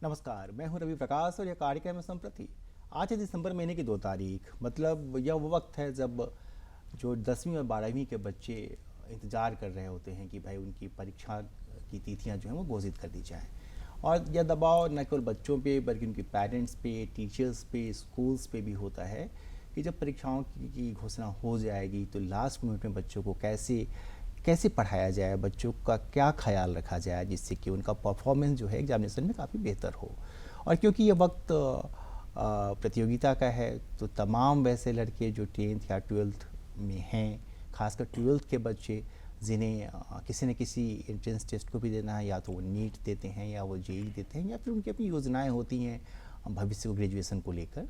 नमस्कार, मैं हूं रवि प्रकाश और यह कार्यक्रम है संप्रति। आज है दिसंबर महीने की 2 तारीख। मतलब यह वो वक्त है जब जो 10वीं और 12वीं के बच्चे इंतज़ार कर रहे होते हैं कि भाई उनकी परीक्षा की तिथियां जो हैं वो घोषित कर दी जाएं। और यह दबाव न केवल बच्चों पे बल्कि उनके पेरेंट्स पे, टीचर्स पे, स्कूल्स पे भी होता है कि जब परीक्षाओं की घोषणा हो जाएगी तो लास्ट मिनट में बच्चों को कैसे कैसे पढ़ाया जाए, बच्चों का क्या ख्याल रखा जाए जिससे कि उनका परफॉर्मेंस जो है एग्जामिनेशन में काफ़ी बेहतर हो। और क्योंकि ये वक्त प्रतियोगिता का है तो तमाम वैसे लड़के जो 10th या 12th में हैं, खासकर 12th के बच्चे जिन्हें किसी न किसी एंट्रेंस टेस्ट को भी देना है, या तो वो नीट देते हैं या वो जेईई देते हैं या फिर उनकी अपनी योजनाएं होती हैं भविष्य को ग्रेजुएशन को लेकर।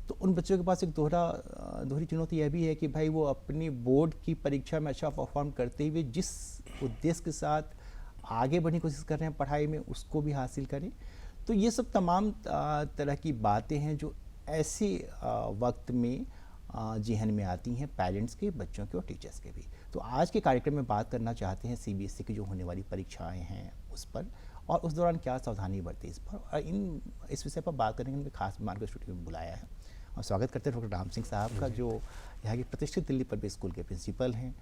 तो उन बच्चों के पास एक दोहरी चुनौती यह भी है कि भाई वो अपनी बोर्ड की परीक्षा में अच्छा परफॉर्म करते हुए जिस उद्देश्य के साथ आगे बढ़ने की कोशिश कर रहे हैं पढ़ाई में उसको भी हासिल करें। तो ये सब तमाम तरह की बातें हैं जो ऐसे वक्त में जहन में आती हैं पेरेंट्स के, बच्चों के और टीचर्स के भी। तो आज के कार्यक्रम में बात करना चाहते हैं सीबीएसई की जो होने वाली परीक्षाएं हैं उस पर, और उस दौरान क्या सावधानी बरती इस पर। और इस विषय पर बात करने के लिए खास मेहमान को स्टूडियो में बुलाया है और स्वागत करते हैं डॉक्टर राम सिंह साहब का, जो यहाँ की प्रतिष्ठित दिल्ली पब्लिक स्कूल के प्रिंसिपल हैं,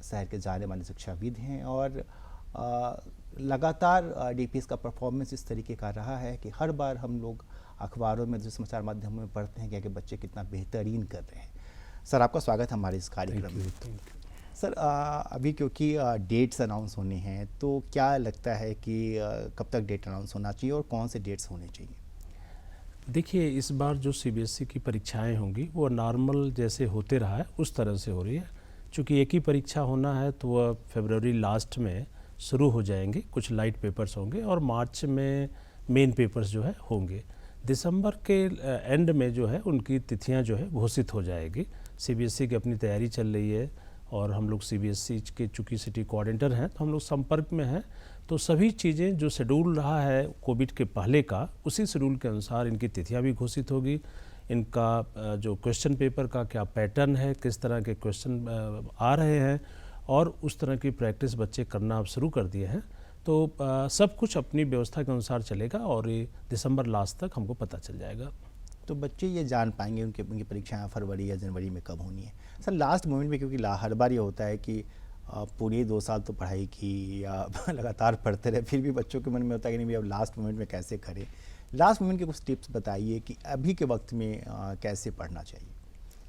शहर के जाने माने शिक्षाविद हैं और लगातार डीपीएस का परफॉर्मेंस इस तरीके का रहा है कि हर बार हम लोग अखबारों में, दूसरे समाचार माध्यमों में पढ़ते हैं कि बच्चे कितना बेहतरीन कर रहे हैं। सर, आपका स्वागत है हमारे इस कार्यक्रम में। सर, अभी क्योंकि डेट्स अनाउंस होने हैं तो क्या लगता है कि कब तक डेट अनाउंस होना चाहिए और कौन से डेट्स होने चाहिए? देखिए, इस बार जो सीबीएसई की परीक्षाएं होंगी वो नॉर्मल जैसे होते रहा है उस तरह से हो रही है। चूँकि एक ही परीक्षा होना है तो वह फरवरी लास्ट में शुरू हो जाएंगे, कुछ लाइट पेपर्स होंगे और मार्च में मेन पेपर्स जो है होंगे। दिसंबर के एंड में जो है उनकी तिथियां जो है घोषित हो जाएगी। सीबीएसई की अपनी तैयारी चल रही है और हम लोग सीबीएसई के चूँकि सिटी कोऑर्डिनेटर हैं तो हम लोग संपर्क में हैं। तो सभी चीज़ें जो शेड्यूल रहा है कोविड के पहले का, उसी शेड्यूल के अनुसार इनकी तिथियां भी घोषित होगी। इनका जो क्वेश्चन पेपर का क्या पैटर्न है, किस तरह के क्वेश्चन आ रहे हैं और उस तरह की प्रैक्टिस बच्चे करना अब शुरू कर दिए हैं। तो सब कुछ अपनी व्यवस्था के अनुसार चलेगा और ये दिसंबर लास्ट तक हमको पता चल जाएगा। तो बच्चे ये जान पाएंगे उनकी परीक्षाएं फरवरी या जनवरी में कब होनी है। सर, लास्ट मोमेंट में क्योंकि हर बार ये होता है कि पूरे 2 साल तो पढ़ाई की या लगातार पढ़ते रहे, फिर भी बच्चों के मन में होता है कि नहीं अब लास्ट मोमेंट में कैसे करें। लास्ट मोमेंट के कुछ टिप्स बताइए कि अभी के वक्त में कैसे पढ़ना चाहिए।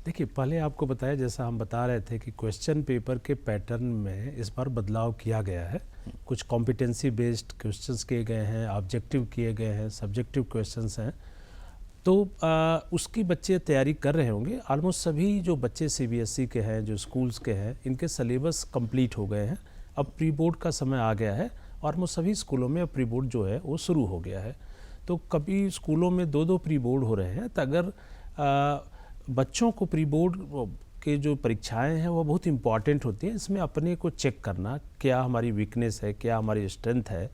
देखिए, पहले आपको बताया, जैसा हम बता रहे थे कि क्वेश्चन पेपर के पैटर्न में इस बार बदलाव किया गया है। कुछ कॉम्पिटेंसी बेस्ड क्वेश्चंस किए गए हैं, ऑब्जेक्टिव किए गए हैं, सब्जेक्टिव क्वेश्चंस हैं। तो उसकी बच्चे तैयारी कर रहे होंगे। ऑलमोस्ट सभी जो बच्चे सीबीएसई के हैं, जो स्कूल्स के हैं, इनके सिलेबस कंप्लीट हो गए हैं। अब प्री बोर्ड का समय आ गया है। ऑलमोस्ट सभी स्कूलों में अब प्री बोर्ड जो है वो शुरू हो गया है। तो कभी स्कूलों में 2-2 प्री बोर्ड हो रहे हैं। तो अगर बच्चों को प्री बोर्ड के जो परीक्षाएं हैं वो बहुत इम्पॉर्टेंट होती हैं। इसमें अपने को चेक करना, क्या हमारी वीकनेस है, क्या हमारी स्ट्रेंथ है,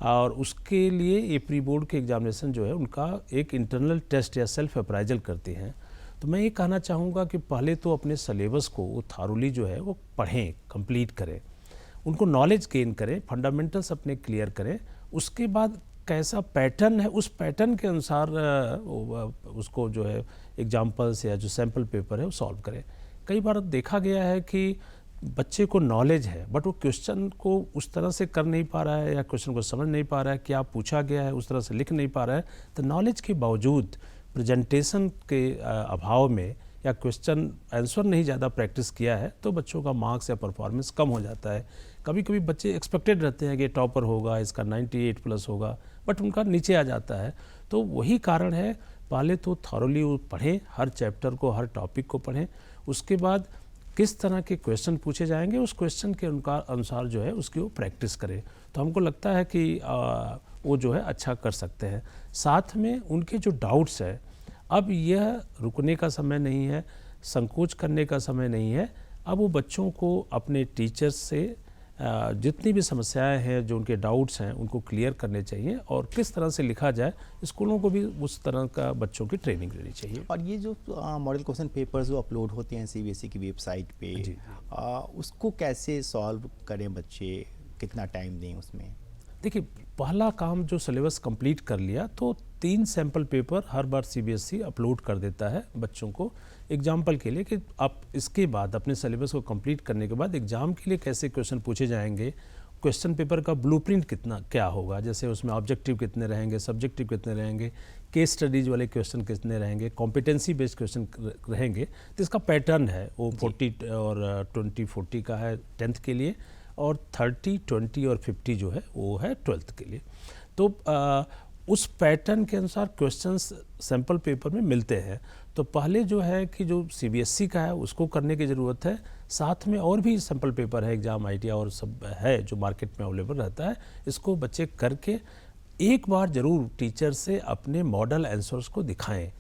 और उसके लिए ये प्री बोर्ड के एग्जामिनेशन जो है उनका एक इंटरनल टेस्ट या सेल्फ अप्राइजल करते हैं। तो मैं ये कहना चाहूँगा कि पहले तो अपने सिलेबस को वो थारोली जो है वो पढ़ें, कंप्लीट करें, उनको नॉलेज गेन करें, फंडामेंटल्स अपने क्लियर करें। उसके बाद कैसा पैटर्न है उस पैटर्न के अनुसार उसको जो है एग्जाम्पल्स या जो सैम्पल पेपर है वो सॉल्व करें। कई बार देखा गया है कि बच्चे को नॉलेज है बट वो क्वेश्चन को उस तरह से कर नहीं पा रहा है या क्वेश्चन को समझ नहीं पा रहा है, क्या पूछा गया है उस तरह से लिख नहीं पा रहा है। तो नॉलेज के बावजूद प्रेजेंटेशन के अभाव में या क्वेश्चन आंसर नहीं ज़्यादा प्रैक्टिस किया है तो बच्चों का मार्क्स या परफॉर्मेंस कम हो जाता है। कभी कभी बच्चे एक्सपेक्टेड रहते हैं कि टॉपर होगा, इसका 98+ होगा, बट उनका नीचे आ जाता है। तो वही कारण है, पहले तो थॉरली पढ़ें, हर चैप्टर को, हर टॉपिक को पढ़ें। उसके बाद किस तरह के क्वेश्चन पूछे जाएंगे उस क्वेश्चन के अनुसार जो है उसकी वो प्रैक्टिस करें। तो हमको लगता है कि वो जो है अच्छा कर सकते हैं। साथ में उनके जो डाउट्स है, अब यह रुकने का समय नहीं है, संकोच करने का समय नहीं है। अब वो बच्चों को अपने टीचर्स से जितनी भी समस्याएं हैं, जो उनके डाउट्स हैं, उनको क्लियर करने चाहिए और किस तरह से लिखा जाए, स्कूलों को भी उस तरह का बच्चों की ट्रेनिंग देनी चाहिए। और ये जो मॉडल क्वेश्चन पेपर्स जो अपलोड होते हैं सीबीएसई की वेबसाइट पे, उसको कैसे सॉल्व करें बच्चे, कितना टाइम दें उसमें? देखिए, पहला काम जो सिलेबस कंप्लीट कर लिया तो 3 सैंपल पेपर हर बार सीबीएसई अपलोड कर देता है बच्चों को एग्जाम्पल के लिए कि आप इसके बाद अपने सिलेबस को कंप्लीट करने के बाद एग्ज़ाम के लिए कैसे क्वेश्चन पूछे जाएंगे, क्वेश्चन पेपर का ब्लूप्रिंट कितना क्या होगा, जैसे उसमें ऑब्जेक्टिव कितने रहेंगे, सब्जेक्टिव कितने रहेंगे, केस स्टडीज वाले क्वेश्चन कितने रहेंगे, कॉम्पिटेंसी बेस्ड क्वेश्चन रहेंगे। तो इसका पैटर्न है वो 40 और 20-40 का है 10th के लिए, और 30, 20 और 50 जो है वो है 12th के लिए। तो उस पैटर्न के अनुसार क्वेश्चंस सैम्पल पेपर में मिलते हैं। तो पहले जो है कि जो सीबीएसई का है उसको करने की ज़रूरत है, साथ में और भी सैम्पल पेपर है, एग्जाम आईटीआई और सब है जो मार्केट में अवेलेबल रहता है, इसको बच्चे करके एक बार ज़रूर टीचर से अपने मॉडल आंसर्स को दिखाएं।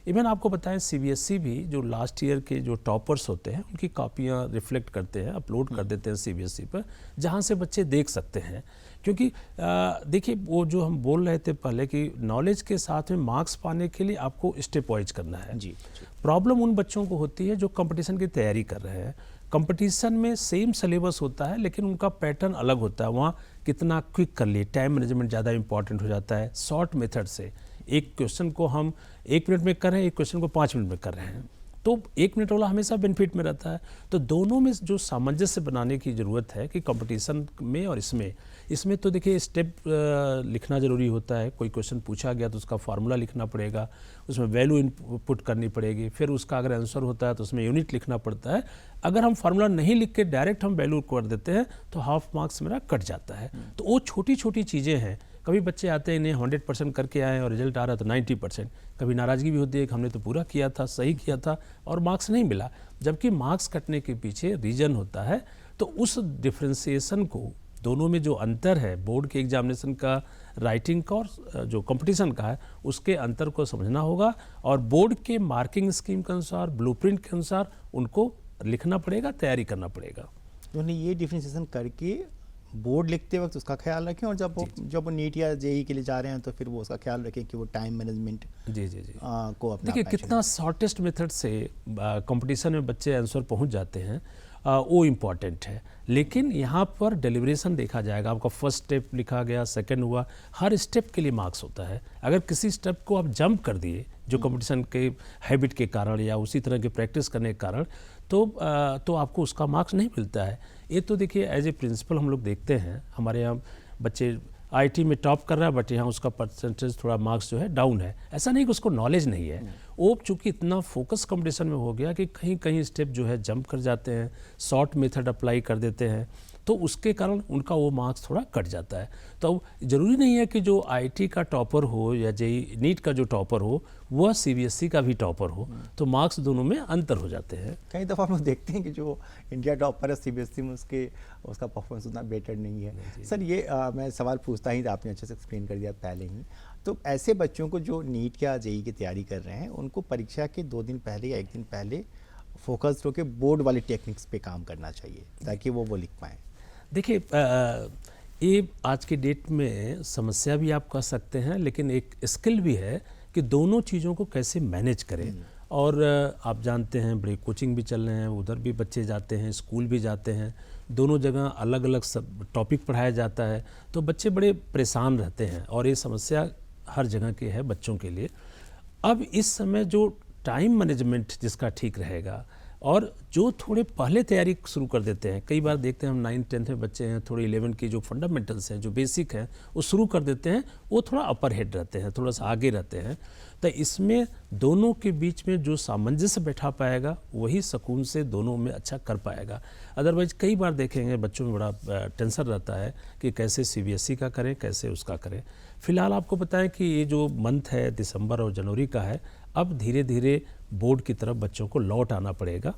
इवन आपको बताएं सीबीएसई भी जो लास्ट ईयर के जो टॉपर्स होते हैं उनकी कॉपियाँ रिफ्लेक्ट करते हैं, अपलोड कर देते हैं सीबीएसई पर, जहाँ से बच्चे देख सकते हैं। क्योंकि देखिए वो जो हम बोल रहे थे पहले कि नॉलेज के साथ में मार्क्स पाने के लिए आपको स्टेप वाइज करना है। जी। प्रॉब्लम उन बच्चों को होती है जो कंपटीशन की तैयारी कर रहे हैं। कंपटीशन में सेम सिलेबस होता है लेकिन उनका पैटर्न अलग होता है। वहाँ कितना क्विक कर लिए, टाइम मैनेजमेंट ज़्यादा इंपॉर्टेंट हो जाता है। शॉर्ट मेथड से एक क्वेश्चन को हम 1 मिनट में कर रहे हैं, एक क्वेश्चन को 5 मिनट में कर रहे हैं, तो 1 मिनट वाला हमेशा बेनिफिट में रहता है। तो दोनों में जो सामंजस्य बनाने की ज़रूरत है कि कंपटीशन में और इसमें तो देखिए स्टेप लिखना ज़रूरी होता है। कोई क्वेश्चन पूछा गया तो उसका फार्मूला लिखना पड़ेगा, उसमें वैल्यू इनपुट करनी पड़ेगी, फिर उसका अगर आंसर होता है तो उसमें यूनिट लिखना पड़ता है। अगर हम फार्मूला नहीं लिख के डायरेक्ट हम वैल्यू कर देते हैं तो हाफ मार्क्स मेरा कट जाता है। तो वो छोटी छोटी चीज़ें हैं। कभी बच्चे आते हैं इन्हें 100% करके आए और रिजल्ट आ रहा है तो 90%, कभी नाराज़गी भी होती है कि हमने तो पूरा किया था, सही किया था और मार्क्स नहीं मिला। जबकि मार्क्स कटने के पीछे रीज़न होता है। तो उस डिफ्रेंसिएशन को, दोनों में जो अंतर है बोर्ड के एग्जामिनेशन का, राइटिंग का और जो कंपटीशन का है, उसके अंतर को समझना होगा और बोर्ड के मार्किंग स्कीम के अनुसार, ब्लूप्रिंट के अनुसार उनको लिखना पड़ेगा, तैयारी करना पड़ेगा। उन्हें ये डिफ्रेंशिएशन करके बोर्ड लिखते वक्त उसका ख्याल रखें, और जब वो नीट या जेई के लिए जा रहे हैं तो फिर वो उसका ख्याल रखें कि वो टाइम मैनेजमेंट जी को अपना। देखिए कितना शॉर्टेस्ट मेथड से कंपटीशन में बच्चे आंसर पहुंच जाते हैं, वो इम्पॉर्टेंट है। लेकिन यहाँ पर डेलिब्रेशन देखा जाएगा। आपका फर्स्ट स्टेप लिखा गया, सेकंड हुआ, हर स्टेप के लिए मार्क्स होता है। अगर किसी स्टेप को आप जंप कर दिए जो कंपटीशन के हैबिट के कारण या उसी तरह के प्रैक्टिस करने के कारण, तो आपको उसका मार्क्स नहीं मिलता है। ये तो देखिए एज ए प्रिंसिपल हम लोग देखते हैं, हमारे यहाँ बच्चे आईटी में टॉप कर रहा है बट यहाँ उसका परसेंटेज थोड़ा मार्क्स जो है डाउन है। ऐसा नहीं कि उसको नॉलेज नहीं है, वो चूँकि इतना फोकस कंपटीशन में हो गया कि कहीं कहीं स्टेप जो है जंप कर जाते हैं, शॉर्ट मेथड अप्लाई कर देते हैं, तो उसके कारण उनका वो मार्क्स थोड़ा कट जाता है। तो ज़रूरी नहीं है कि जो आईटी का टॉपर हो या जेई नीट का जो टॉपर हो वह सीबीएसई का भी टॉपर हो, तो मार्क्स दोनों में अंतर हो जाते हैं। कई दफ़ा हम लोग देखते हैं कि जो इंडिया टॉपर है सीबीएसई में उसका परफॉर्मेंस उतना बेटर नहीं है। सर ये मैं सवाल पूछता ही था, आपने अच्छे से एक्सप्लेन कर दिया पहले ही। तो ऐसे बच्चों को जो नीट या जेई की तैयारी कर रहे हैं, उनको परीक्षा के 2 दिन पहले या 1 दिन पहले फोकस्ड होकर बोर्ड वाली टेक्निक्स पे काम करना चाहिए ताकि वो लिख पाएँ। देखिए ये आज की डेट में समस्या भी आप कह सकते हैं, लेकिन एक स्किल भी है कि दोनों चीज़ों को कैसे मैनेज करें। और आप जानते हैं बड़े कोचिंग भी चल रहे हैं, उधर भी बच्चे जाते हैं, स्कूल भी जाते हैं, दोनों जगह अलग अलग सब टॉपिक पढ़ाया जाता है, तो बच्चे बड़े परेशान रहते हैं और ये समस्या हर जगह की है बच्चों के लिए। अब इस समय जो टाइम मैनेजमेंट जिसका ठीक रहेगा और जो थोड़े पहले तैयारी शुरू कर देते हैं, कई बार देखते हैं हम 9th-10th में बच्चे हैं, थोड़े 11 की जो फंडामेंटल्स हैं, जो बेसिक हैं, वो शुरू कर देते हैं, वो थोड़ा अपर हेड रहते हैं, थोड़ा सा आगे रहते हैं। तो इसमें दोनों के बीच में जो सामंजस्य बैठा पाएगा वही सुकून से दोनों में अच्छा कर पाएगा। अदरवाइज कई बार देखेंगे बच्चों में बड़ा टेंशन रहता है कि कैसे सीबीएसई का करें, कैसे उसका करें। फिलहाल आपको बताएं कि ये जो मंथ है दिसंबर और जनवरी का है, अब धीरे धीरे बोर्ड की तरफ बच्चों को लौट आना पड़ेगा।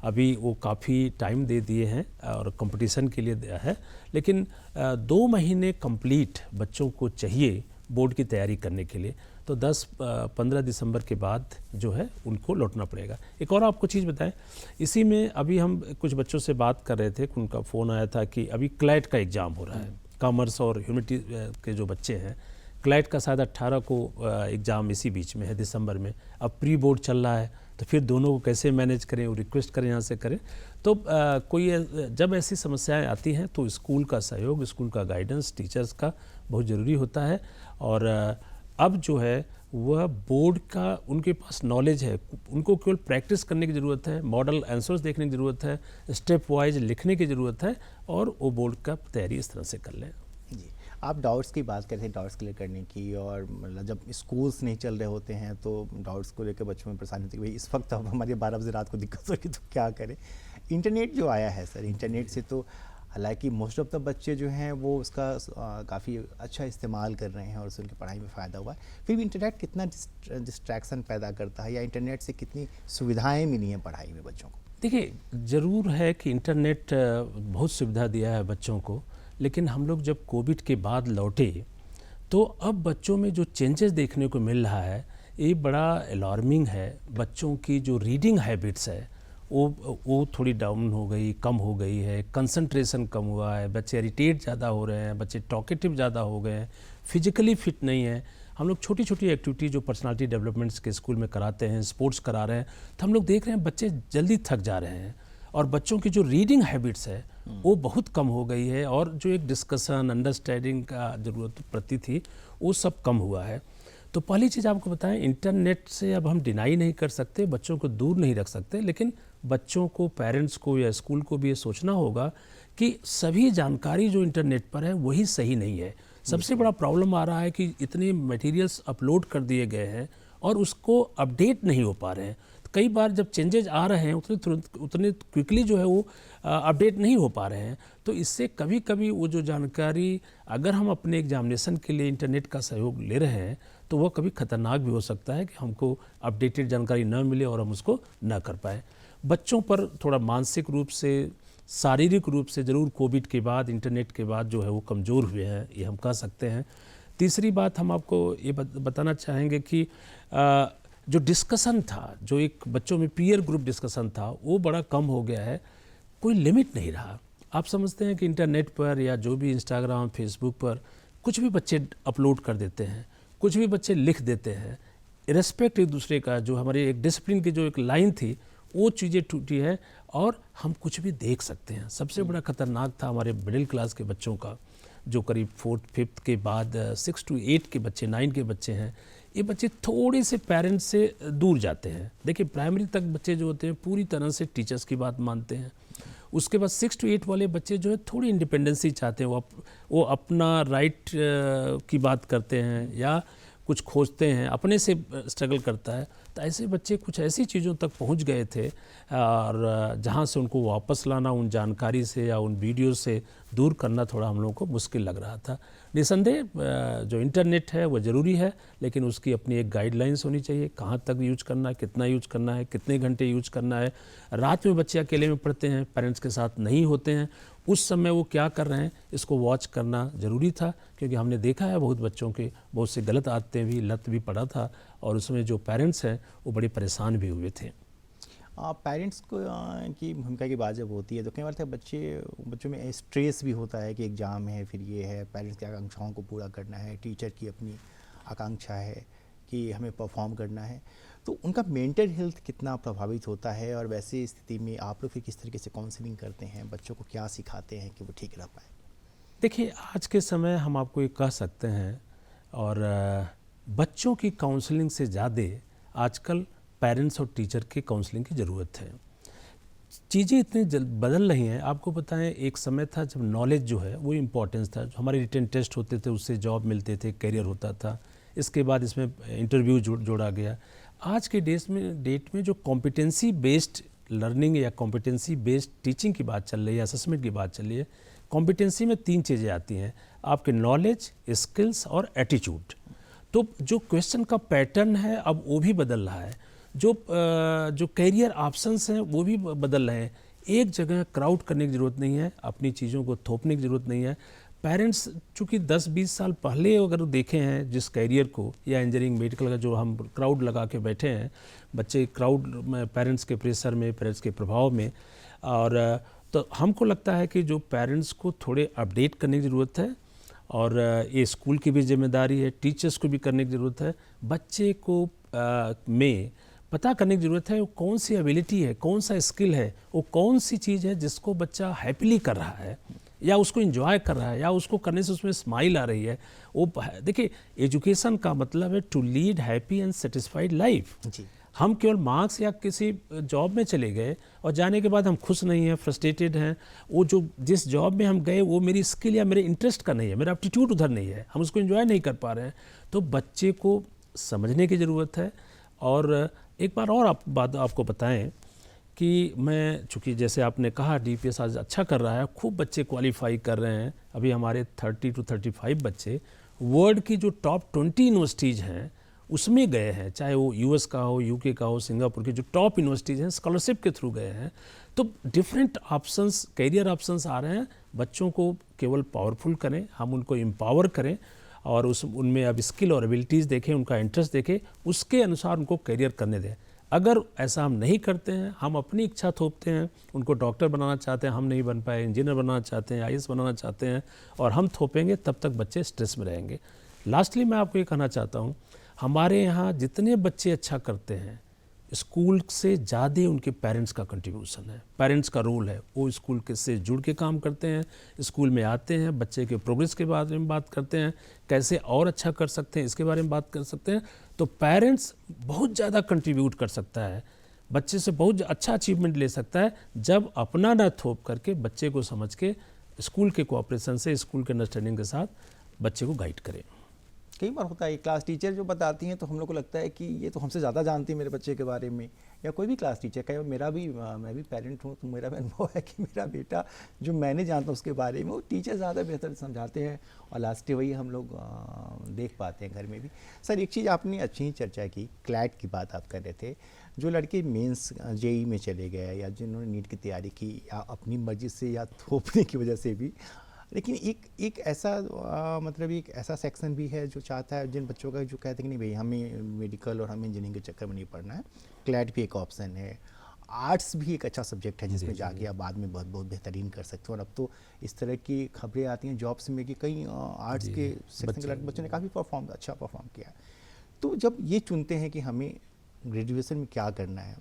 अभी वो काफ़ी टाइम दे दिए हैं और कंपटीशन के लिए दिया है, लेकिन 2 महीने कंप्लीट बच्चों को चाहिए बोर्ड की तैयारी करने के लिए। तो 10-15 दिसंबर के बाद जो है उनको लौटना पड़ेगा। एक और आपको चीज़ बताएं, इसी में अभी हम कुछ बच्चों से बात कर रहे थे, उनका फ़ोन आया था कि अभी क्लैट का एग्ज़ाम हो रहा है। कॉमर्स और ह्यूमैनिटी के जो बच्चे हैं, क्लैट का शायद 18 को एग्ज़ाम इसी बीच में है दिसंबर में। अब प्री बोर्ड चल रहा है, तो फिर दोनों को कैसे मैनेज करें, वो रिक्वेस्ट करें यहाँ से करें। तो जब ऐसी समस्याएं आती हैं तो स्कूल का सहयोग, स्कूल का गाइडेंस, टीचर्स का बहुत ज़रूरी होता है। और अब जो है वह बोर्ड का उनके पास नॉलेज है, उनको केवल प्रैक्टिस करने की ज़रूरत है, मॉडल आंसर्स देखने की ज़रूरत है, स्टेप वाइज लिखने की ज़रूरत है और वो बोर्ड का तैयारी इस तरह से कर लें। जी, आप डाउट्स की बात कर रहे थे, डाउट्स क्लियर करने की, और मतलब जब स्कूल्स नहीं चल रहे होते हैं तो डाउट्स को लेकर बच्चों में परेशानी होती है कि भाई इस वक्त अब हमारी 12 बजे रात को दिक्कत होगी तो क्या करें। इंटरनेट जो आया है सर, इंटरनेट से तो हालांकि मोस्ट ऑफ द बच्चे जो हैं वो उसका काफ़ी अच्छा इस्तेमाल कर रहे हैं और उससे उनकी पढ़ाई में फ़ायदा हुआ है, फिर भी इंटरनेट कितना डिस्ट्रैक्शन पैदा करता है या इंटरनेट से कितनी सुविधाएँ मिली हैं पढ़ाई में बच्चों को? देखिए, ज़रूर है कि इंटरनेट बहुत सुविधा दिया है बच्चों को, लेकिन हम लोग जब कोविड के बाद लौटे तो अब बच्चों में जो चेंजेस देखने को मिल रहा है ये बड़ा अलार्मिंग है। बच्चों की जो रीडिंग हैबिट्स है वो थोड़ी डाउन हो गई, कम हो गई है, कंसंट्रेशन कम हुआ है, बच्चे इरिटेट ज़्यादा हो रहे हैं, बच्चे टॉकेटिव ज़्यादा हो गए हैं, फिजिकली फिट नहीं है। हम लोग छोटी छोटी एक्टिविटी जो पर्सनालिटी डेवलपमेंट्स के स्कूल में कराते हैं, स्पोर्ट्स करा रहे हैं, तो हम लोग देख रहे हैं बच्चे जल्दी थक जा रहे हैं और बच्चों की जो रीडिंग हैबिट्स है वो बहुत कम हो गई है और जो एक डिस्कशन, अंडरस्टैंडिंग का ज़रूरत प्रति थी वो सब कम हुआ है। तो पहली चीज़ आपको बताएं, इंटरनेट से अब हम डिनाई नहीं कर सकते, बच्चों को दूर नहीं रख सकते, लेकिन बच्चों को, पेरेंट्स को या स्कूल को भी ये सोचना होगा कि सभी जानकारी जो इंटरनेट पर है वही सही नहीं है। सबसे बड़ा प्रॉब्लम आ रहा है कि इतने मटेरियल्स अपलोड कर दिए गए हैं और उसको अपडेट नहीं हो पा रहे हैं। कई बार जब चेंजेज आ रहे हैं उतने क्विकली जो है वो अपडेट नहीं हो पा रहे हैं। तो इससे कभी कभी वो जो जानकारी अगर हम अपने एग्जामिनेशन के लिए इंटरनेट का सहयोग ले रहे हैं तो वह कभी खतरनाक भी हो सकता है कि हमको अपडेटेड जानकारी न मिले और हम उसको न कर पाए। बच्चों पर थोड़ा मानसिक रूप से, शारीरिक रूप से ज़रूर कोविड के बाद, इंटरनेट के बाद जो है वो कमज़ोर हुए हैं, ये हम कह सकते हैं। तीसरी बात हम आपको ये बताना चाहेंगे कि जो डिस्कशन था, जो एक बच्चों में पीयर ग्रुप डिस्कशन था, वो बड़ा कम हो गया है, कोई लिमिट नहीं रहा। आप समझते हैं कि इंटरनेट पर या जो भी इंस्टाग्राम, फेसबुक पर कुछ भी बच्चे अपलोड कर देते हैं, कुछ भी बच्चे लिख देते हैं, रिस्पेक्ट एक दूसरे का, जो हमारे एक डिसिप्लिन की जो एक लाइन थी वो चीज़ें टूटी है और हम कुछ भी देख सकते हैं। सबसे बड़ा खतरनाक था हमारे मिडिल क्लास के बच्चों का, जो करीब 4th 5th के बाद 6 to 8 के बच्चे, 9 के बच्चे हैं, ये बच्चे थोड़े से पेरेंट्स से दूर जाते हैं। देखिए, प्राइमरी तक बच्चे जो होते हैं पूरी तरह से टीचर्स की बात मानते हैं। उसके बाद 6 to 8 वाले बच्चे जो है थोड़ी इंडिपेंडेंसी चाहते हैं, वो अपना राइट की बात करते हैं या कुछ खोजते हैं, अपने से स्ट्रगल करता है। तो ऐसे बच्चे कुछ ऐसी चीज़ों तक पहुंच गए थे और जहां से उनको वापस लाना उन जानकारी से या उन वीडियो से दूर करना थोड़ा हम लोगों को मुश्किल लग रहा था। निसंदेह जो इंटरनेट है वो ज़रूरी है, लेकिन उसकी अपनी एक गाइडलाइंस होनी चाहिए, कहाँ तक यूज करना है, कितना यूज करना है, कितने घंटे यूज करना है। रात में बच्चे अकेले में पढ़ते हैं, पेरेंट्स के साथ नहीं होते हैं, उस समय वो क्या कर रहे हैं इसको वॉच करना ज़रूरी था, क्योंकि हमने देखा है बहुत बच्चों के बहुत से गलत आदतें भी, लत भी पड़ा था और उसमें जो पेरेंट्स हैं वो बड़े परेशान भी हुए थे। पेरेंट्स को की भूमिका की बात जब होती है तो कई बार बच्चों में स्ट्रेस भी होता है कि एग्ज़ाम है, फिर ये है, पेरेंट्स की आकांक्षाओं को पूरा करना है, टीचर की अपनी आकांक्षा है कि हमें परफॉर्म करना है, तो उनका मेंटल हेल्थ कितना प्रभावित होता है और वैसी स्थिति में आप लोग फिर किस तरीके से काउंसलिंग करते हैं, बच्चों को क्या सिखाते हैं कि वो ठीक रह पाए? देखिए, आज के समय हम आपको ये कह सकते हैं और बच्चों की काउंसलिंग से ज़्यादा आजकल पेरेंट्स और टीचर की काउंसलिंग की ज़रूरत है। चीज़ें इतनी बदल रही हैं। आपको बताएं, एक समय था जब नॉलेज जो है वो इम्पोर्टेंस था, हमारे रिटन टेस्ट होते थे, उससे जॉब मिलते थे, करियर होता था, इसके बाद इसमें इंटरव्यू जोड़ा गया। आज के डेट में जो कॉम्पिटेंसी बेस्ड लर्निंग या कॉम्पिटेंसी बेस्ड टीचिंग की बात चल रही है, असेसमेंट की बात चल रही है, कॉम्पिटेंसी में 3 चीज़ें आती हैं, आपके नॉलेज, स्किल्स और एटीट्यूड। तो जो क्वेश्चन का पैटर्न है अब वो भी बदल रहा है, जो कैरियर ऑप्शंस हैं वो भी बदल रहे हैं। एक जगह क्राउड करने की ज़रूरत नहीं है, अपनी चीज़ों को थोपने की ज़रूरत नहीं है। पेरेंट्स चूँकि 10-20 साल पहले अगर देखे हैं जिस कैरियर को, या इंजीनियरिंग, मेडिकल का जो हम क्राउड लगा के बैठे हैं, बच्चे क्राउड में, पेरेंट्स के प्रेशर में, पेरेंट्स के प्रभाव में, और तो हमको लगता है कि जो पेरेंट्स को थोड़े अपडेट करने की ज़रूरत है और ये स्कूल की भी जिम्मेदारी है, टीचर्स को भी करने की ज़रूरत है। बच्चे को में पता करने की ज़रूरत है वो कौन सी एबिलिटी है, कौन सा स्किल है, वो कौन सी चीज़ है जिसको बच्चा हैप्पीली कर रहा है या उसको एंजॉय कर रहा है या उसको करने से उसमें स्माइल आ रही है। वो देखिए, एजुकेशन का मतलब है to lead happy and satisfied life. जी। हम केवल मार्क्स या किसी जॉब में चले गए और जाने के बाद हम खुश नहीं हैं, फ्रस्ट्रेटेड हैं, वो जो जिस जॉब में हम गए वो मेरी स्किल या मेरे इंटरेस्ट का नहीं है, मेरा एप्टीट्यूड उधर नहीं है, हम उसको एंजॉय नहीं कर पा रहे हैं, तो बच्चे को समझने की ज़रूरत है। और एक बार और बात आपको बताएं कि मैं, चूँकि जैसे आपने कहा DPS आज अच्छा कर रहा है, खूब बच्चे क्वालिफाई कर रहे हैं। अभी हमारे 30 to 35 बच्चे वर्ल्ड की जो टॉप 20 यूनिवर्सिटीज़ हैं उसमें गए हैं, चाहे वो US का हो, UK का हो, सिंगापुर की जो टॉप यूनिवर्सिटीज़ हैं, स्कॉलरशिप के थ्रू गए हैं। तो डिफरेंट ऑप्शंस, कैरियर ऑप्शंस आ रहे हैं। बच्चों को केवल पावरफुल करें, हम उनको एम्पावर करें और उनमें अब स्किल और एबिलिटीज़ देखें, उनका इंटरेस्ट देखें, उसके अनुसार उनको कैरियर करने दें। अगर ऐसा हम नहीं करते हैं, हम अपनी इच्छा थोपते हैं, उनको डॉक्टर बनाना चाहते हैं, हम नहीं बन पाए, इंजीनियर बनाना चाहते हैं, IAS बनाना चाहते हैं, और हम थोपेंगे, तब तक बच्चे स्ट्रेस में रहेंगे। लास्टली मैं आपको ये कहना चाहता हूँ, हमारे यहाँ जितने बच्चे अच्छा करते हैं, स्कूल से ज़्यादा उनके पेरेंट्स का कंट्रीब्यूशन है, पेरेंट्स का रोल है। वो स्कूल के से जुड़ के काम करते हैं, स्कूल में आते हैं, बच्चे के प्रोग्रेस के बारे में बात करते हैं, कैसे और अच्छा कर सकते हैं इसके बारे में बात कर सकते हैं। तो पेरेंट्स बहुत ज़्यादा कंट्रीब्यूट कर सकता है, बच्चे से बहुत अच्छा अचीवमेंट ले सकता है, जब अपना ना थोप करके बच्चे को समझ के स्कूल के कोऑपरेशन से, स्कूल के अंडरस्टैंडिंग के साथ बच्चे को गाइड करें। कई बार होता है क्लास टीचर जो बताती हैं तो हम लोग को लगता है कि ये तो हमसे ज़्यादा जानती है मेरे बच्चे के बारे में, या कोई भी क्लास टीचर, कई बार मैं भी पेरेंट हूँ तो मेरा भी अनुभव है कि मेरा बेटा जो मैंने जानता हूँ उसके बारे में वो टीचर ज़्यादा बेहतर समझाते हैं, और लास्ट वही हम लोग देख पाते हैं घर में भी। सर, एक चीज़ आपने अच्छी चर्चा की, क्लैट की बात आप कर रहे थे। जो लड़के मेंस JEE में चले गए या जिन्होंने नीट की तैयारी की, या अपनी मर्जी से या थोपने की वजह से भी, लेकिन एक ऐसा मतलब एक ऐसा सेक्शन भी है जो चाहता है, जिन बच्चों का जो कहते हैं कि नहीं भाई हमें मेडिकल और हमें इंजीनियरिंग के चक्कर में नहीं पढ़ना है, क्लैट भी एक ऑप्शन है, आर्ट्स भी एक अच्छा सब्जेक्ट है जिसमें जाके आप बाद में बहुत बहुत बेहतरीन कर सकते हो। और अब तो इस तरह की खबरें आती हैं जॉब्स में कि कई आर्ट्स के सेक्शन के बच्चों ने काफ़ी अच्छा परफॉर्म किया है। तो जब ये चुनते हैं कि हमें ग्रेजुएशन में क्या करना है,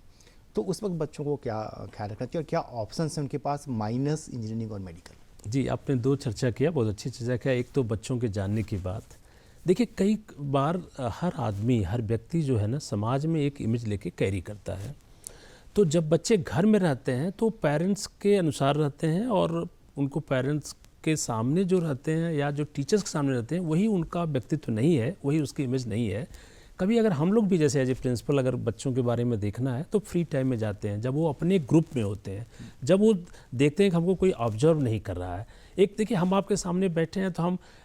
तो उस वक्त बच्चों को क्या ख्याल रखना चाहिए और क्या ऑप्शन है उनके पास माइनस इंजीनियरिंग और मेडिकल? जी, आपने दो चर्चा किया, बहुत अच्छी चर्चा किया। एक तो बच्चों के जानने की बात। देखिए, कई बार हर आदमी, हर व्यक्ति जो है ना, समाज में एक इमेज लेके कैरी करता है। तो जब बच्चे घर में रहते हैं तो पेरेंट्स के अनुसार रहते हैं, और उनको पेरेंट्स के सामने जो रहते हैं या जो टीचर्स के सामने रहते हैं वही उनका व्यक्तित्व नहीं है, वही उसकी इमेज नहीं है। कभी अगर हम लोग भी जैसे एज ए प्रिंसिपल अगर बच्चों के बारे में देखना है तो फ्री टाइम में जाते हैं, जब वो अपने ग्रुप में होते हैं, जब वो देखते हैं कि हमको कोई ऑब्जर्व नहीं कर रहा है। एक देखिए, हम आपके सामने बैठे हैं तो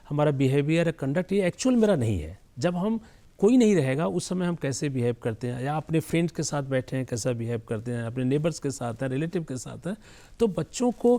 हमारा बिहेवियर, कंडक्ट ये एक्चुअल मेरा नहीं है। जब हम कोई नहीं रहेगा उस समय हम कैसे बिहेव करते हैं, या अपने फ्रेंड्स के साथ बैठे हैं कैसा बिहेव करते हैं, अपने नेबर्स के साथ हैं, रिलेटिव के साथ हैं, तो बच्चों को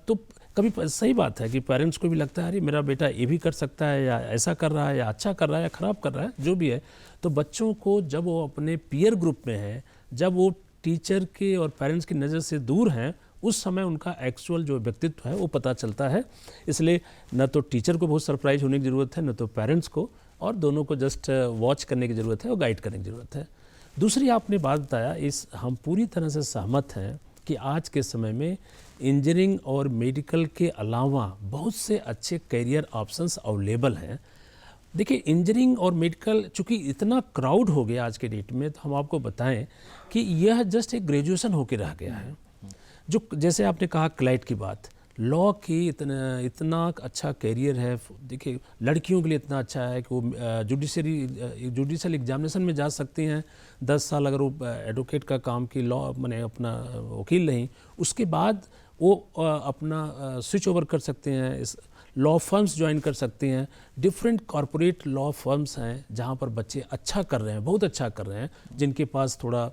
तो कभी सही बात है कि पेरेंट्स को भी लगता है अरे मेरा बेटा ये भी कर सकता है, या ऐसा कर रहा है, या अच्छा कर रहा है, या ख़राब कर रहा है, जो भी है। तो बच्चों को जब वो अपने पीयर ग्रुप में है, जब वो टीचर के और पेरेंट्स की नज़र से दूर हैं, उस समय उनका एक्चुअल जो व्यक्तित्व है वो पता चलता है। इसलिए न तो टीचर को बहुत सरप्राइज होने की ज़रूरत है, न तो पेरेंट्स को, और दोनों को जस्ट वॉच करने की ज़रूरत है और गाइड करने की ज़रूरत है। दूसरी आपने बात बताया, इस हम पूरी तरह से सहमत हैं कि आज के समय में इंजीनियरिंग और मेडिकल के अलावा बहुत से अच्छे करियर ऑप्शंस अवेलेबल हैं। देखिए, इंजीनियरिंग और मेडिकल चूँकि इतना क्राउड हो गया आज के डेट में, तो हम आपको बताएं कि यह जस्ट एक ग्रेजुएशन होके रह गया है। जो जैसे आपने कहा क्लैट की बात, लॉ की इतना अच्छा करियर है। देखिए, लड़कियों के लिए इतना अच्छा है कि वो जुडिशल एग्जामिनेशन में जा सकती हैं। 10 साल अगर वो एडवोकेट का काम की, लॉ माने अपना वकील नहीं, उसके बाद वो अपना स्विच ओवर कर सकते हैं, इस लॉ फर्म्स ज्वाइन कर सकते हैं। डिफरेंट कॉरपोरेट लॉ फर्म्स हैं जहाँ पर बच्चे अच्छा कर रहे हैं, बहुत अच्छा कर रहे हैं, जिनके पास थोड़ा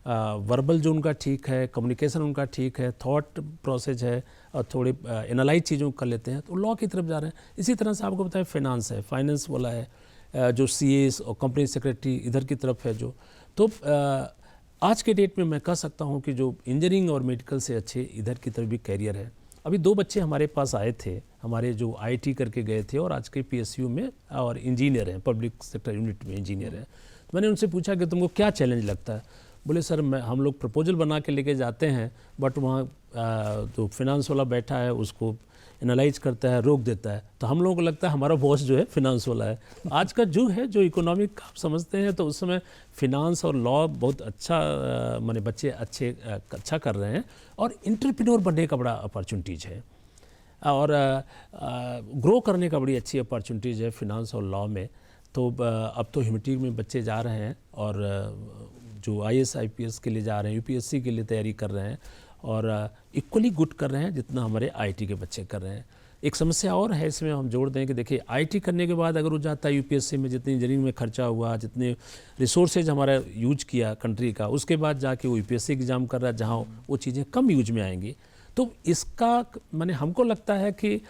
वर्बल जो उनका ठीक है, कम्युनिकेशन उनका ठीक है, थॉट प्रोसेस है, और थोड़े एनालाइज चीज़ों को कर लेते हैं, तो लॉ की तरफ जा रहे हैं। इसी तरह से आपको बताया फाइनेंस है, फाइनेंस वाला है, जो CAs और कंपनी सेक्रेटरी इधर की तरफ है जो। तो आज के डेट में मैं कह सकता हूँ कि जो इंजीनियरिंग और मेडिकल से अच्छे इधर की तरफ भी कैरियर है। अभी 2 बच्चे हमारे पास आए थे, हमारे जो IIT करके गए थे और आज के PSU में और इंजीनियर हैं, पब्लिक सेक्टर यूनिट में इंजीनियर हैं। मैंने उनसे पूछा कि तुमको क्या चैलेंज लगता है। बोले सर हम लोग प्रपोजल बना के लेके जाते हैं, बट वहाँ जो फिनांस वाला बैठा है उसको एनालाइज करता है, रोक देता है। तो हम लोगों को लगता है हमारा बॉस जो है फिनांस वाला है। आज का जो है जो इकोनॉमिक आप समझते हैं, तो उस समय फिनांस और लॉ बहुत अच्छा माने बच्चे अच्छा कर रहे हैं, और इंटरप्रेन्योर बनने का बड़ा अपॉर्चुनिटीज़ है, और ग्रो करने का बड़ी अच्छी अपॉर्चुनिटीज़ है फिनांस और लॉ में। तो अब तो ह्यूमैनिटीज़ में बच्चे जा रहे हैं, और जो IAS IPS के लिए जा रहे हैं, UPSC के लिए तैयारी कर रहे हैं, और इक्वली गुड कर रहे हैं जितना हमारे IT के बच्चे कर रहे हैं। एक समस्या और है इसमें, हम जोड़ दें कि देखिए IT करने के बाद अगर वो जाता है UPSC में, जितनी इंजीनियरिंग में खर्चा हुआ, जितने रिसोर्सेज हमारा यूज किया कंट्री का, उसके बाद जाके वो UPSC एग्ज़ाम कर रहा है जहाँ वो चीज़ें कम यूज में आएंगी। तो इसका माने हमको लगता है कि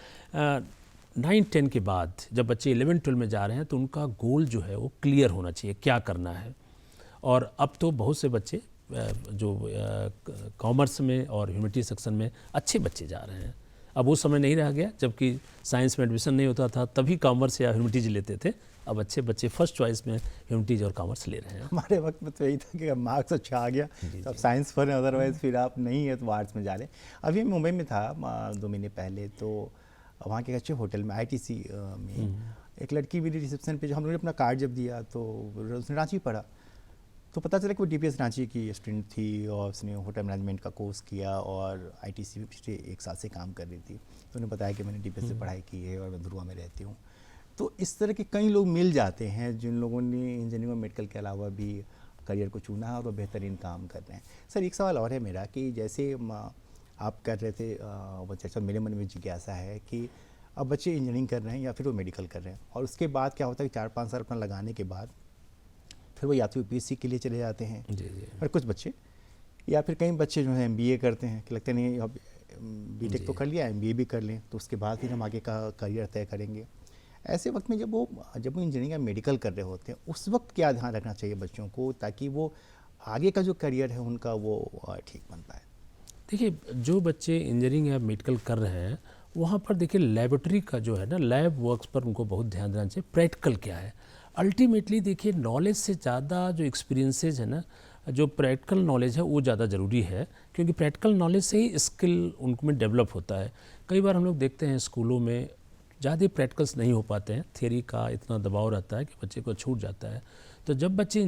9-10 के बाद जब बच्चे 11-12 में जा रहे हैं, तो उनका गोल जो है वो क्लियर होना चाहिए, क्या करना है। और अब तो बहुत से बच्चे जो कॉमर्स में और ह्यूमैनिटी सेक्शन में अच्छे बच्चे जा रहे हैं। अब वो समय नहीं रह गया जबकि साइंस में एडमिशन नहीं होता था तभी कॉमर्स या ह्यूमैनिटीज लेते थे। अब अच्छे बच्चे फर्स्ट चॉइस में ह्यूमैनिटीज और कॉमर्स ले रहे हैं। हमारे वक्त में तो यही था कि मार्क्स अच्छा आ गया तो अब साइंस पढ़ें, अदरवाइज फिर आप नहीं है तो आर्ट्स में जा रहे हैं। अभी मैं मुंबई में था 2 महीने पहले, तो वहाँ के अच्छे होटल में ITC में एक लड़की भी रिसेप्शन पे, जो हम लोगों ने अपना कार्ड जब दिया तो उसने रांची पढ़ा, तो पता चला कि वो DPS रांची की स्टूडेंट थी, और उसने होटल मैनेजमेंट का कोर्स किया और ITC में पिछले 1 साल से काम कर रही थी। तो उन्हें बताया कि मैंने DPS से पढ़ाई की है और मैं ध्रुवा में रहती हूँ। तो इस तरह के कई लोग मिल जाते हैं जिन लोगों ने इंजीनियरिंग और मेडिकल के अलावा भी करियर को चुना है और बेहतरीन काम कर रहे हैं। सर एक सवाल और है मेरा कि जैसे आप कर रहे थे वो चर्चा, मेरे मन में जिज्ञासा है कि अब बच्चे इंजीनियरिंग कर रहे हैं या फिर वो मेडिकल कर रहे हैं, और उसके बाद क्या होता है कि 4-5 साल अपना लगाने के बाद फिर वो या तो UPSC के लिए चले जाते हैं, और कुछ बच्चे, या फिर कई बच्चे जो हैं MBA करते हैं कि लगता नहीं अब B.Tech तो कर लिया, MBA भी कर लें, तो उसके बाद फिर हम आगे का करियर तय करेंगे। ऐसे वक्त में जब वो इंजीनियरिंग या मेडिकल कर रहे होते हैं, उस वक्त क्या ध्यान रखना चाहिए बच्चों को ताकि वो आगे का जो करियर है उनका वो ठीक बन पाए? देखिए, जो बच्चे इंजीनियरिंग या मेडिकल कर रहे हैं वहाँ पर देखिए लेबोरेटरी का जो है ना, लैब वर्क्स पर उनको बहुत ध्यान देना चाहिए। प्रैक्टिकल क्या है, अल्टीमेटली देखिए नॉलेज से ज़्यादा जो एक्सपीरियंसेज है ना, जो प्रैक्टिकल नॉलेज है वो ज़्यादा ज़रूरी है, क्योंकि प्रैक्टिकल नॉलेज से ही स्किल उनमें डेवलप होता है। कई बार हम लोग देखते हैं स्कूलों में ज़्यादा प्रैक्टिकल्स नहीं हो पाते हैं, थियरी का इतना दबाव रहता है कि बच्चे को छूट जाता है। तो जब बच्चे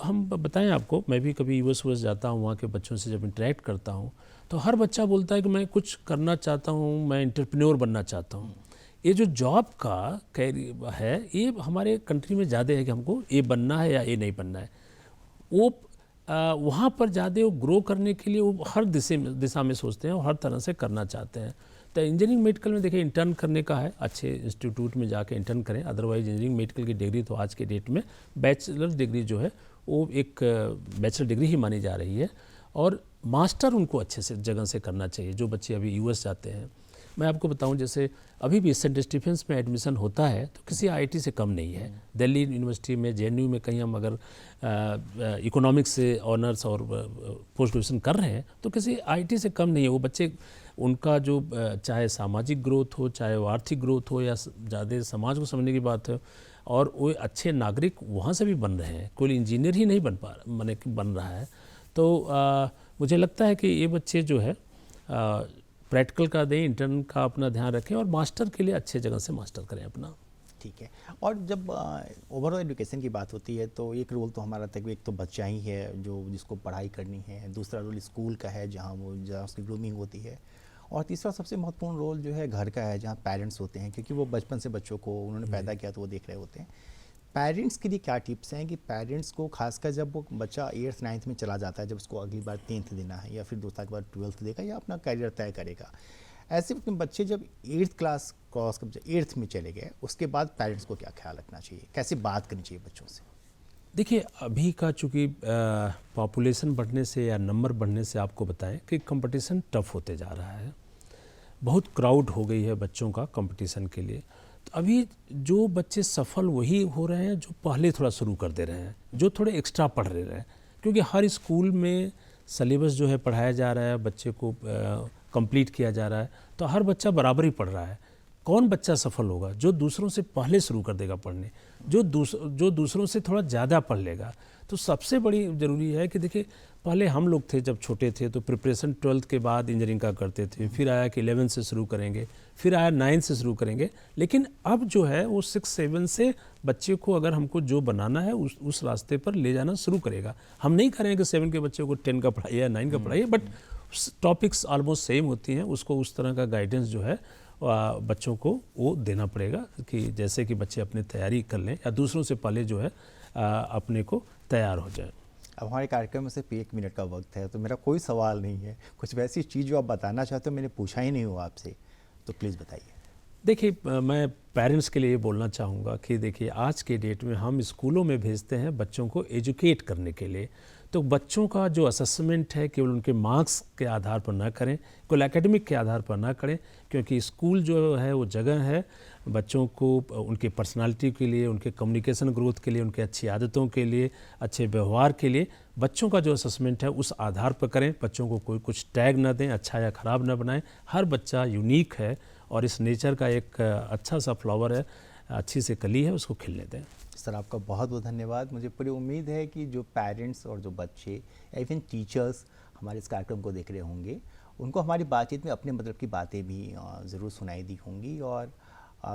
हम बताएं आपको, मैं भी कभी US जाता हूँ, वहाँ के बच्चों से जब इंटरेक्ट करता हूँ तो हर बच्चा बोलता है कि मैं कुछ करना चाहता हूँ, मैं एंटरप्रेन्योर बनना चाहता हूँ। ये जो जॉब का कैरियर है ये हमारे कंट्री में ज़्यादा है कि हमको ये बनना है या ये नहीं बनना है। वो वहाँ पर ज़्यादा वो ग्रो करने के लिए वो हर दिशा में सोचते हैं और हर तरह से करना चाहते हैं। तो इंजीनियरिंग मेडिकल में देखिए इंटर्न करने का है, अच्छे इंस्टीट्यूट में जाके इंटर्न करें। अदरवाइज इंजीनियरिंग मेडिकल की डिग्री तो आज के डेट में बैचलर डिग्री जो है वो एक बैचलर डिग्री ही मानी जा रही है, और मास्टर उनको अच्छे से जगह से करना चाहिए। जो बच्चे अभी US जाते हैं, मैं आपको बताऊं, जैसे अभी भी सेंट स्टीफेंस में एडमिशन होता है तो किसी IIT से कम नहीं है। दिल्ली यूनिवर्सिटी में, JNU में कहीं हम अगर इकोनॉमिक्स से ऑनर्स और पोस्ट ग्रेजुएशन कर रहे हैं तो किसी IIT से कम नहीं है। वो बच्चे, उनका जो चाहे सामाजिक ग्रोथ हो, चाहे वो आर्थिक ग्रोथ हो, या ज़्यादा समाज को समझने की बात है, और वो अच्छे नागरिक वहाँ से भी बन रहे हैं। कोई इंजीनियर ही नहीं बन रहा है। तो मुझे लगता है कि ये बच्चे जो है प्रैक्टिकल का दें, इंटर्न का अपना ध्यान रखें, और मास्टर के लिए अच्छे जगह से मास्टर करें अपना। ठीक है। और जब ओवरऑल एजुकेशन की बात होती है तो एक रोल तो हमारा तक एक तो बच्चा ही है जो जिसको पढ़ाई करनी है, दूसरा रोल स्कूल का है जहाँ उसकी ग्रूमिंग होती है, और तीसरा सबसे महत्वपूर्ण रोल जो है घर का है जहाँ पेरेंट्स होते हैं, क्योंकि वो बचपन से बच्चों को उन्होंने पैदा किया तो वो देख रहे होते हैं। पेरेंट्स के लिए क्या टिप्स हैं कि पेरेंट्स को खासकर जब वो बच्चा 8th 9th में चला जाता है, जब उसको अगली बार 10th देना है या फिर 2 साल के बाद 12th देगा या अपना करियर तय करेगा, ऐसे वक्त में बच्चे जब 8th क्लास क्रॉस कर 8th में चले गए उसके बाद पेरेंट्स को क्या ख्याल रखना चाहिए, कैसे बात करनी चाहिए बच्चों से? देखिए, अभी का चूँकि पॉपुलेशन बढ़ने से या नंबर बढ़ने से आपको बताएं कि कंपटीशन टफ होते जा रहा है, बहुत क्राउड हो गई है बच्चों का कंपटीशन के लिए। तो अभी जो बच्चे सफल वही हो रहे हैं जो पहले थोड़ा शुरू कर दे रहे हैं, जो थोड़े एक्स्ट्रा पढ़ रहे हैं, क्योंकि हर स्कूल में सिलेबस जो है पढ़ाया जा रहा है, बच्चे को कंप्लीट किया जा रहा है, तो हर बच्चा बराबर ही पढ़ रहा है। कौन बच्चा सफल होगा? जो दूसरों से पहले शुरू कर देगा पढ़ने, जो दूसरों से थोड़ा ज़्यादा पढ़ लेगा। तो सबसे बड़ी ज़रूरी है कि देखिए, पहले हम लोग थे जब छोटे थे तो प्रिपरेशन 12th के बाद इंजीनियरिंग का करते थे, फिर आया कि 11 से शुरू करेंगे, फिर आया 9 से शुरू करेंगे। लेकिन अब जो है वो 6-7 से बच्चे को अगर हमको जो बनाना है उस रास्ते पर ले जाना शुरू करेगा। हम नहीं करेंगे कि 7 के बच्चे को 10 का पढ़ाइए या 9 का पढ़ाइए, बट टॉपिक्स ऑलमोस्ट सेम होती हैं। उसको उस तरह का गाइडेंस जो है बच्चों को वो देना पड़ेगा कि जैसे कि बच्चे अपनी तैयारी कर लें या दूसरों से पहले जो है अपने को तैयार हो जाए। अब हमारे कार्यक्रम में सिर्फ 1 मिनट का वक्त है, तो मेरा कोई सवाल नहीं है। कुछ वैसी चीज़ जो आप बताना चाहते हो, मैंने पूछा ही नहीं हुआ आपसे, तो प्लीज़ बताइए। देखिए, मैं पेरेंट्स के लिए ये बोलना चाहूँगा कि देखिए, आज के डेट में हम स्कूलों में भेजते हैं बच्चों को एजुकेट करने के लिए। तो बच्चों का जो असेसमेंट है केवल उनके मार्क्स के आधार पर ना करें, केवल एकेडमिक के आधार पर ना करें, क्योंकि स्कूल जो है वो जगह है बच्चों को उनकी पर्सनालिटी के लिए, उनके कम्युनिकेशन ग्रोथ के लिए, उनके अच्छी आदतों के लिए, अच्छे व्यवहार के लिए बच्चों का जो असेसमेंट है उस आधार पर करें। बच्चों को कोई कुछ टैग ना दें, अच्छा या ख़राब ना बनाएं। हर बच्चा यूनिक है और इस नेचर का एक अच्छा सा फ्लावर है, अच्छी सी कली है, उसको खिलने दें। सर, आपका बहुत बहुत धन्यवाद। मुझे पूरी उम्मीद है कि जो पेरेंट्स और जो बच्चे या इवन टीचर्स हमारे इस कार्यक्रम को देख रहे होंगे, उनको हमारी बातचीत में अपने मतलब की बातें भी ज़रूर सुनाई दी होंगी। और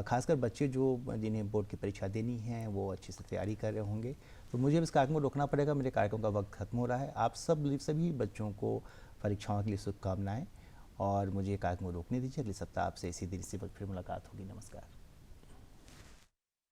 ख़ासकर बच्चे जो जिन्हें बोर्ड की परीक्षा देनी है वो अच्छे से तैयारी कर रहे होंगे। तो मुझे अब इस कार्यक्रम को रोकना पड़ेगा, मेरे कार्यक्रम का वक्त खत्म हो रहा है। आप सभी बच्चों को परीक्षाओं के लिए शुभकामनाएँ, और मुझे कार्यक्रम को रोकने दीजिए। अगले सप्ताह आपसे इसी दिन इसी वक्त फिर मुलाकात होगी। नमस्कार।